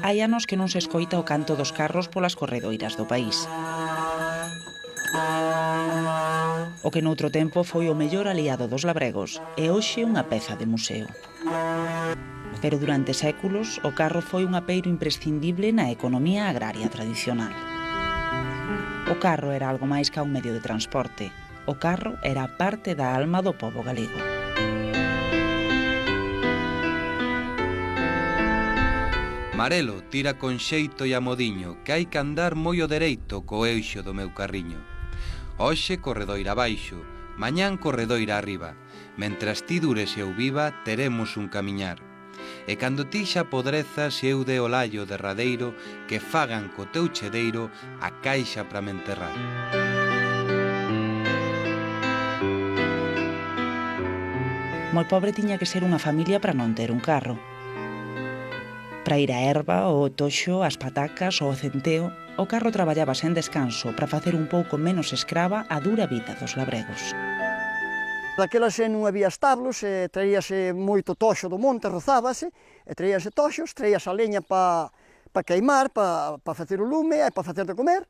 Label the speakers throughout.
Speaker 1: Hai anos que non se escoita o canto dos carros polas corredoiras do país. O que noutro tempo foi o mellor aliado dos labregos é hoxe unha peza de museo. Pero durante séculos o carro foi un apeiro imprescindible na economía agraria tradicional. O carro era algo máis ca un medio de transporte. O carro era parte da alma do pobo galego.
Speaker 2: Marelo tira con xeito e amodiño, que hai que andar moi o dereito co eixo do meu carriño. Hoxe corredoira abaixo, mañán corredoira arriba. Mentras ti dures e eu viva, teremos un camiñar. E cando ti xa podrezas e eu de o laio derradeiro, que fagan co teu chedeiro a caixa para me enterrar.
Speaker 1: Moi pobre tiña que ser unha familia para non ter un carro. Para ir á erva, ao toxo, ás patacas ou ao centeo, o carro traballaba sen descanso para facer un pouco menos escrava a dura vida dos labregos.
Speaker 3: Daquelas non había establos, traíase moito toxo do monte, rozábase, e traíase toxos, traíase a leña para queimar, para facer o lume, e para facer de comer.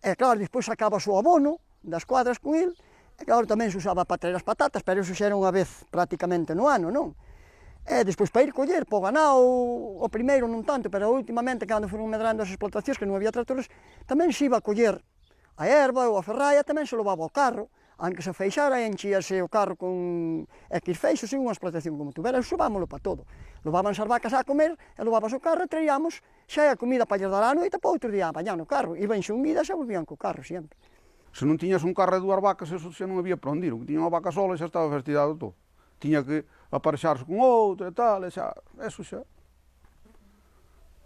Speaker 3: E claro, despois sacabas o abono das cuadras con el, e claro, tamén se usaba para traer as patatas, pero eso xa era unha vez prácticamente no ano, non? E despois para ir coller, para o ganao, o primeiro non tanto, pero últimamente, cando foron medrando as explotacións, que non había tractores, tamén se iba a coller a erva ou a ferraia, tamén se levaba ao carro, aunque se feixara, enchíase o carro con X feixos, en unha explotación como tuvera, usábamoslo para todo. Levaban as vacas a comer, e levabas o carro, e traíamos xa a comida para lles dar a noite, para outro día a mañá no carro, iban xumidas e volvían co carro sempre.
Speaker 4: Se non tiñas un carro e dúas vacas, eso xa non había para onde ir, o que tiña unha vaca sola xa estaba fastidado todo. Tiña que aparexarse con outra e tal, e xa, eso xa.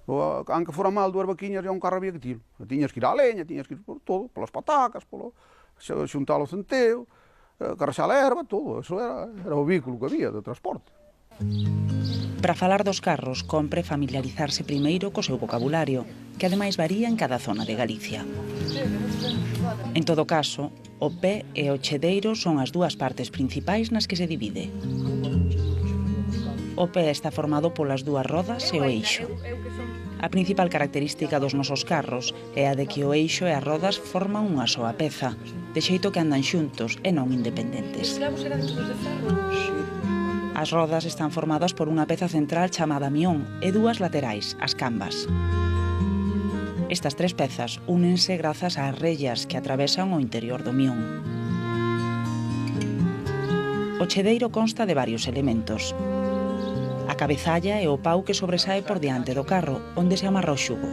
Speaker 4: Aunque fora mal dúas vaquiñas, e un carro había que tiro. Tiñas que ir á leña, tiñas que ir por todo, polas patacas, xuntar o centeo, carrexar a erva, todo. Eso era o vehículo que había de transporte.
Speaker 1: Para falar dos carros, compre familiarizarse primeiro co seu vocabulario, que ademais varía en cada zona de Galicia. En todo caso, o pé e o chedeiro son as dúas partes principais nas que se divide. O pé está formado polas dúas rodas e o eixo. A principal característica dos nosos carros é a de que o eixo e as rodas forman unha soa peza, de xeito que andan xuntos e non independentes. As rodas están formadas por unha peza central chamada mión e dúas laterais, as cambas. Estas tres pezas únense grazas ás rellas que atravesan o interior do mión. O chedeiro consta de varios elementos. A cabezalla é o pau que sobresae por diante do carro, onde se amarra o xugo.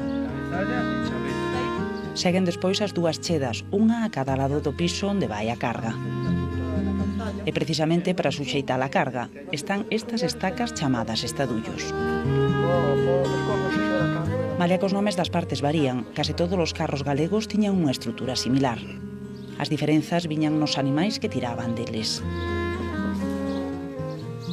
Speaker 1: Seguen despois as dúas chedas, unha a cada lado do piso onde vai a carga. E precisamente para suxeitar a carga están estas estacas chamadas estadullos. Malia que os nomes das partes varían, case todos os carros galegos tiñan unha estrutura similar. As diferenzas viñan nos animais que tiraban deles.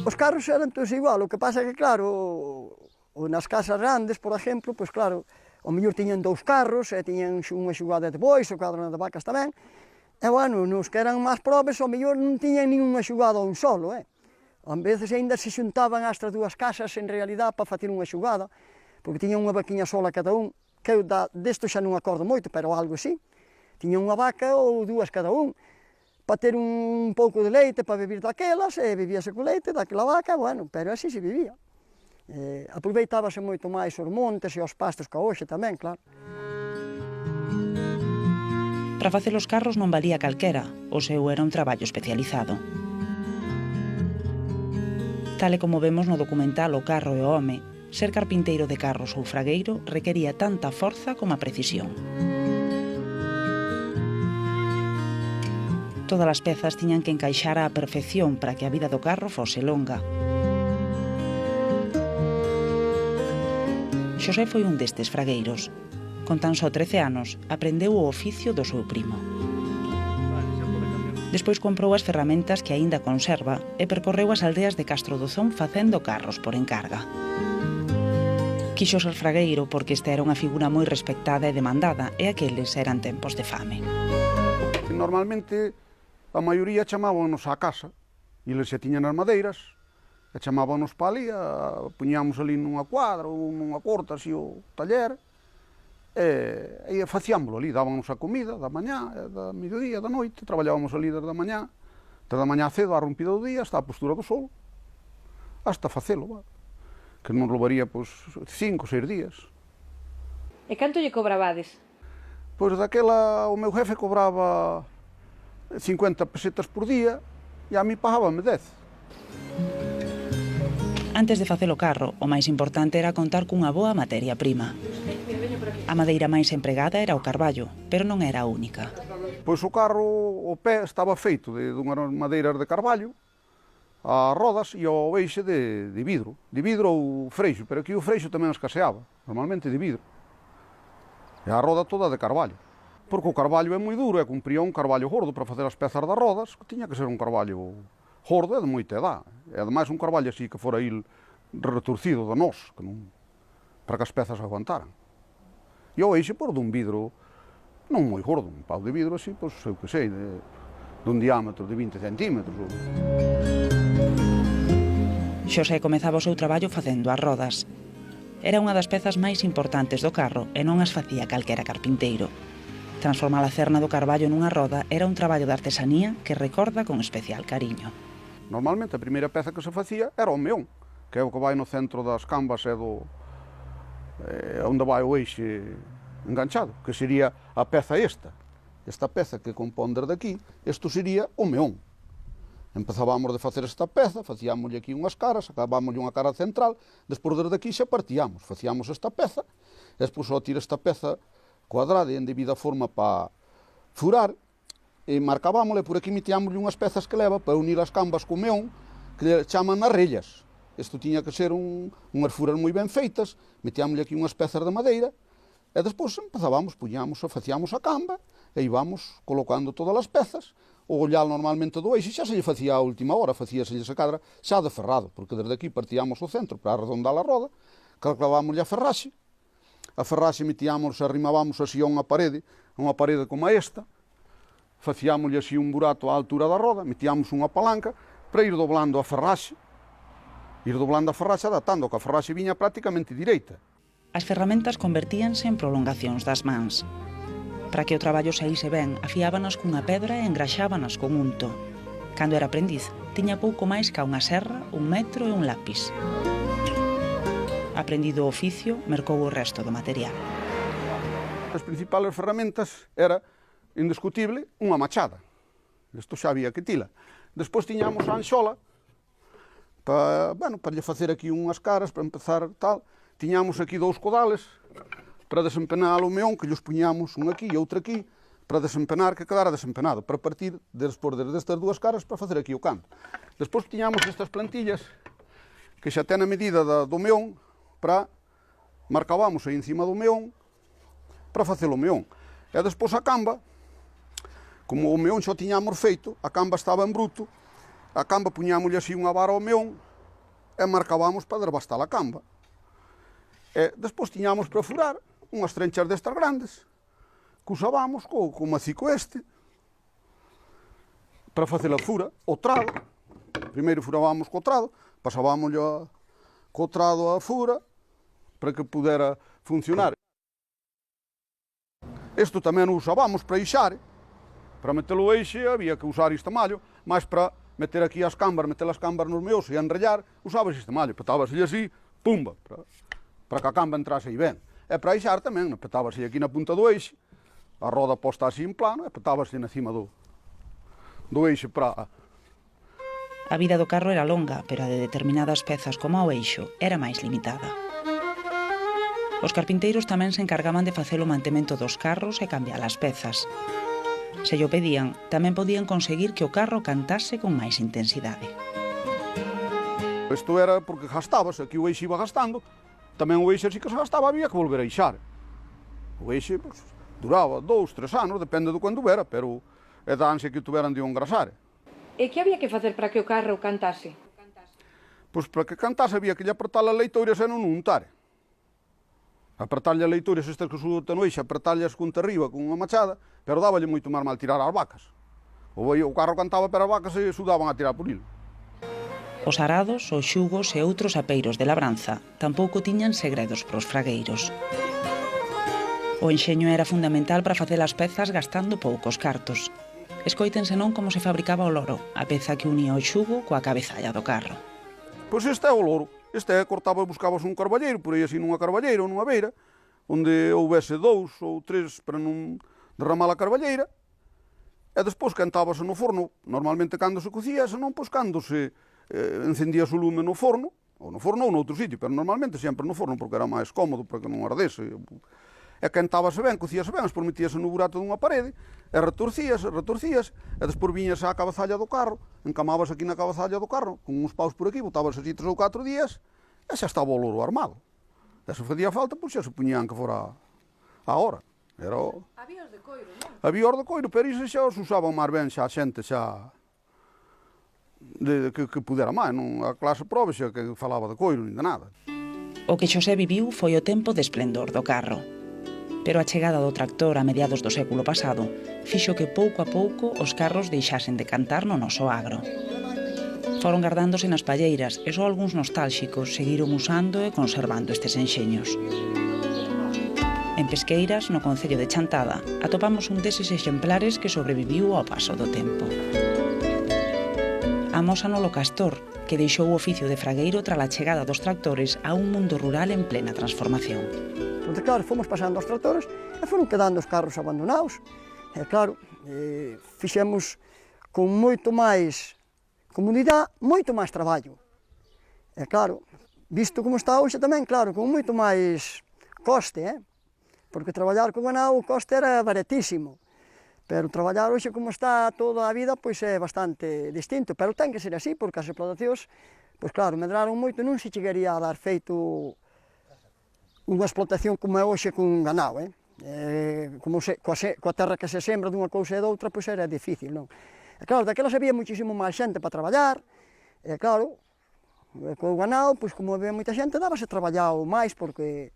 Speaker 3: Os carros eran todos igual, o que pasa é que, claro, nas casas grandes, por exemplo, pois claro, o mellor tiñan dous carros, e tiñan unha xugada de bois, o cadro de vacas tamén, e, bueno, nos que eran máis probes, o mellor non tiñan ninguna xugada a un solo, A veces ainda se xuntaban estas dúas casas, en realidad, para facer unha xugada, porque tiñan unha vaquiña sola cada un, que eu desto xa non acordo moito, pero algo así. Tiñan unha vaca ou dúas cada un, para ter un pouco de leite, para beber daquelas, e vivíase co leite daquela vaca, bueno, pero así se vivía. Aproveitábase moito máis os montes e os pastos que hoxe tamén, claro.
Speaker 1: Para facer os carros non valía calquera, o seu era un traballo especializado. Tal e como vemos no documental O carro e o home, ser carpinteiro de carros ou fragueiro requería tanta forza como a precisión. Todas as pezas tiñan que encaixar á perfección para que a vida do carro fose longa. Xosé foi un destes fragueiros. Con tan só 13 anos, aprendeu o oficio do seu primo. Despois comprou as ferramentas que aínda conserva e percorreu as aldeas de Castro Dozón facendo carros por encarga. Quixo ser fragueiro porque esta era unha figura moi respectada e demandada, e aqueles eran tempos de fame.
Speaker 4: Normalmente, a maioría chamábanos á casa, e eles xa tiñan as madeiras, e chamábanos para ali, puñamos ali nunha cuadra ou nunha corta, así o taller, e facíamolo ali, dábanos a comida da mañá, da mediodía, da noite, traballábamos ali desde a mañá cedo, á rompida do día, hasta a postura do sol, hasta facelo, que non levaría, pois, 5 ou 6 días.
Speaker 5: E canto lle cobrabades?
Speaker 4: Pois daquela, o meu jefe cobraba 50 pesetas por día, e a mí pagábame 10.
Speaker 1: Antes de facer o carro, o máis importante era contar cunha boa materia prima. A madeira máis empregada era o carballo, pero non era a única.
Speaker 4: Pois o carro, o pé, estaba feito de unhas madeiras de carballo, as rodas e o eixe de vidro. De vidro ou freixo, pero aquí o freixo tamén escaseaba, normalmente de vidro. E a roda toda de carballo. Porque o carballo é moi duro e cumpría un carballo gordo para facer as pezas das rodas, que tiña que ser un carballo gordo e de moita edad. E ademais un carballo así que fora il retorcido de nós, que non, para que as pezas aguantaran. E o eixe por dun vidro non moi gordo, un pau de vidro así, pois eu que sei, dun diámetro de 20 centímetros.
Speaker 1: Xosé comezaba o seu traballo facendo as rodas. Era unha das pezas máis importantes do carro e non as facía calquera carpinteiro. Transformar a cerna do carballo nunha roda era un traballo de artesanía que recorda con especial cariño.
Speaker 4: Normalmente a primeira peza que se facía era o meón, que é o que vai no centro das cambas e onde vai o eixe enganchado, que sería a peza esta. Esta peza que compón desde aquí, isto sería o meón. Empezábamos de facer esta peza, facíamoslle aquí unhas caras, acabámoslle unha cara central, despois desde aquí xa partíamos, facíamos esta peza, e despois só tira esta peza cuadrada e en debida forma para furar, e marcábamosle, por aquí metíamoslle unhas pezas que leva para unir as cambas co meón, que le chaman as rellas. Isto tiña que ser unhas furas moi ben feitas, metíamoslle aquí unhas pezas de madeira, e despois empezábamos, facíamos a camba, e íbamos colocando todas as pezas. O ollal normalmente do eixe xa se lle facía a última hora, facíaselle esa cadra xa de ferrado, porque desde aquí partíamos o centro para arredondar a roda, clavámoslle a ferraxe metíamos, arrimábamos así a unha parede como esta, facíamoslle así un burato á altura da roda, metíamos unha palanca para ir doblando a ferraxe, adaptando que a ferraxe viña prácticamente direita.
Speaker 1: As ferramentas convertíanse en prolongacións das mans. Para que o traballo saíse ben, afiábanas cunha pedra e engraxábanas con unto. Cando era aprendiz, tiña pouco máis ca unha serra, un metro e un lápis. Aprendido o oficio, mercou o resto do material.
Speaker 4: As principales ferramentas era, indiscutible, unha machada. Isto xa había que tila. Despois tiñamos a anxola, para lle facer aquí unhas caras, para empezar tal. Tiñamos aquí 2 codales, para desempenar o meón, que llos puñamos un aquí e outro aquí, para desempenar, que quedara desempenado, para partir despois desde estas 2 caras para facer aquí o canto. Despois tiñamos estas plantillas, que xa ten a medida do meón, para marcábamos aí encima do meón, para facer o meón. E despois a camba, como o meón xa tiñamos feito, a camba estaba en bruto, a camba puñámoslle así unha vara ao meón, e marcábamos para desbastar a camba. E despois tiñamos para furar unhas trenchas destas grandes, que usábamos co macico este, para facer a fura, o trado. Primeiro furábamos co trado, pasábamos co trado a fura, para que pudera funcionar. Isto tamén o usábamos para ixar, para meter o eixe había que usar este mallo, mas para meter aquí as cambas, meter as cambas nos meos e enrellar, usabas este mallo, petábaselle así, pumba, para que a camba entrase aí ben. E para ixar tamén, petábaselle aquí na punta do eixe, a roda posta así en plano, e petábaselle encima do eixe para...
Speaker 1: A vida do carro era longa, pero a de determinadas pezas como o eixo era máis limitada. Os carpinteiros tamén se encargaban de facer o mantemento dos carros e cambiar as pezas. Se llo pedían, tamén podían conseguir que o carro cantase con máis intensidade.
Speaker 4: Isto era porque gastábase, aquí o eixe iba gastando, tamén o eixe así que se gastaba, había que volver a ixar. O eixe duraba 2, 3 anos, depende do quando era, pero é da ansia que tuveran de engrasar.
Speaker 5: E que había que facer para que o carro cantase?
Speaker 4: Pois para que cantase había que lle apertar as leitoiras e non untar. Apertarlle as leitoiras estas que sudan no eixe, apertarlles contra arriba con unha machada, pero dáballe moito máis mal tirar as vacas. O carro cantaba, pero as vacas se sudaban a tirar por il.
Speaker 1: Os arados, os xugos e outros apeiros de labranza tampouco tiñan segredos pros fragueiros. O enxeño era fundamental para facer as pezas gastando poucos cartos. Escoiten senón como se fabricaba o loro, a peza que unía o xugo coa cabezalla do carro.
Speaker 4: Pois este é o loro. Este é, cortaba e buscabas un carballeiro, por aí así nunha carballeira ou nunha beira, onde houvese 2 ou 3 para non derramar a carballeira, e despois quentábase no forno, normalmente cando se cocía, senón pois cando se encendías o lume no forno ou noutro sitio, pero normalmente sempre no forno, porque era máis cómodo para que non ardese. E quentábase ben, cocíase ben, despois metíase no burato dunha parede, e retorcías, e despois viñas á cabezalla do carro, encamabas aquí na cabezalla do carro, con uns paus por aquí, botabas así 3 ou 4 días, e xa estaba o loro armado. E se facía falta, pois xa se puñían que fora a hora.
Speaker 5: Había os de coiro, non?
Speaker 4: Había os de coiro, pero iso xa os usaban máis ben xa a xente xa que pudera máis, non a clase prove xa que falaba de coiro, nin de nada.
Speaker 1: O que Xosé viviu foi o tempo de esplendor do carro. Pero a chegada do tractor a mediados do século pasado fixo que pouco a pouco os carros deixasen de cantar no noso agro. Foron gardándose nas palleiras e só algúns nostálxicos seguiron usando e conservando estes enxeños. En Pesqueiras, no concello de Chantada, atopamos un deses exemplares que sobreviviu ao paso do tempo. Amósanolo Castor, que deixou o oficio de fragueiro tras a chegada dos tractores a un mundo rural en plena transformación.
Speaker 3: Entón, claro, fomos pasando os tractores e foron quedando os carros abandonados. E, claro, fixemos con moito máis comunidade, moito máis traballo. E, claro, visto como está hoxe tamén, claro, con moito máis coste, porque traballar con ganado o coste era baratísimo. Pero traballar hoxe como está toda a vida, pois é bastante distinto. Pero ten que ser así, porque as explotacións, pois claro, medraron moito, non se chegaría a dar feito unha explotación como é hoxe con ganado, coa terra que se sembra dunha cousa e doutra, pois era difícil, non? E claro, daquelas había muchísimo máis xente para traballar, e claro, co ganado, pois como había moita xente, dábase traballado máis, porque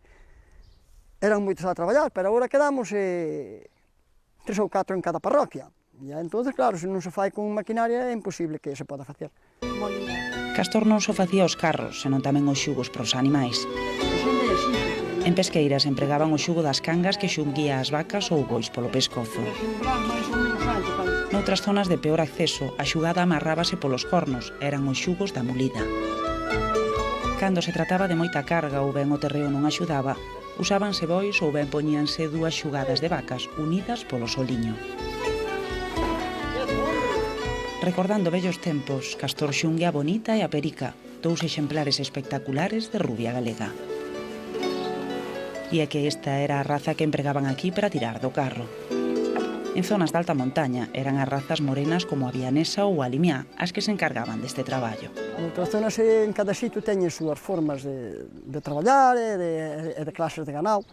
Speaker 3: eran moitos a traballar, pero agora quedamos 3 ou 4 en cada parroquia. E entón, claro, se non se fai con maquinaria, é imposible que se poda facer.
Speaker 1: Castor non só facía os carros, senón tamén os xugos pros animais. En Pesqueiras empregaban o xugo das cangas que xunguía as vacas ou bois polo pescozo. Noutras zonas de peor acceso, a xugada amarrábase polos cornos, eran os xugos da mulida. Cando se trataba de moita carga ou ben o terreo non axudaba, usábanse bois ou ben poñíanse 2 xugadas de vacas unidas polo soliño. Recordando vellos tempos, Castor xungue a Bonita e a Perica, 2 exemplares espectaculares de rubia galega. E é que esta era a raza que empregaban aquí para tirar do carro. En zonas de alta montaña eran as razas morenas como a vianesa ou a limiá as que se encargaban deste traballo.
Speaker 3: Outras zonas en cada sitio teñen súas formas de traballar e de clases de ganado.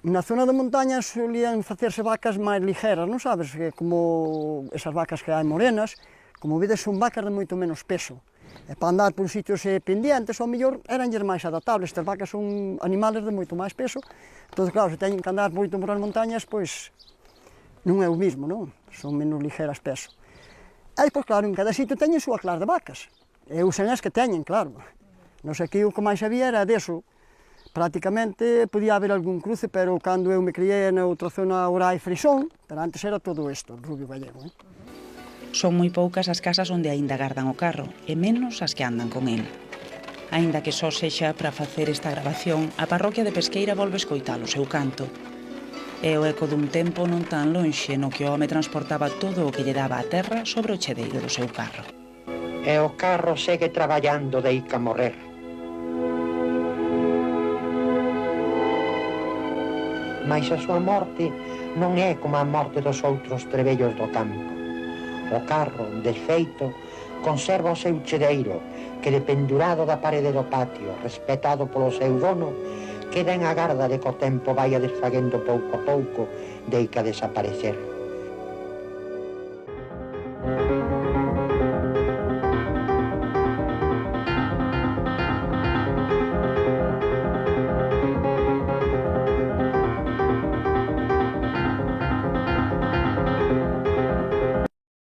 Speaker 3: Na zona de montaña solían facerse vacas máis ligeras, non sabes? Como esas vacas que hai morenas, como vedes, son vacas de moito menos peso. E para andar por sitios pendientes, ao mellor, eranlles máis adaptables. Estas vacas son animales de moito máis peso. Entón, claro, se teñen que andar moito por as montañas, pois non é o mismo, non? Son menos ligeras peso. E, pois, claro, en cada sitio teñen súa clase de vacas. E usan as que teñen, claro. Non sei, aquí o que máis había era deso. Prácticamente podía haber algún cruce, pero cando eu me criei na outra zona Orai Frisón, pero antes era todo isto, rubio gallego.
Speaker 1: Son moi poucas as casas onde aínda gardan o carro, e menos as que andan con el. Aínda que só sexa para facer esta grabación, a parroquia de Pesqueira volve escoitar o seu canto. É o eco dun tempo non tan lonxe no que o home transportaba todo o que lle daba a terra sobre o chedeiro do seu carro.
Speaker 6: E o carro segue traballando deica morrer. Mais a súa morte non é como a morte dos outros trebellos do campo. O carro, desfeito, conserva o seu chedeiro, que dependurado da parede do patio, respetado polo seu dono, queda en agarda de que o tempo vaia desfaguendo pouco a pouco, deica desaparecer.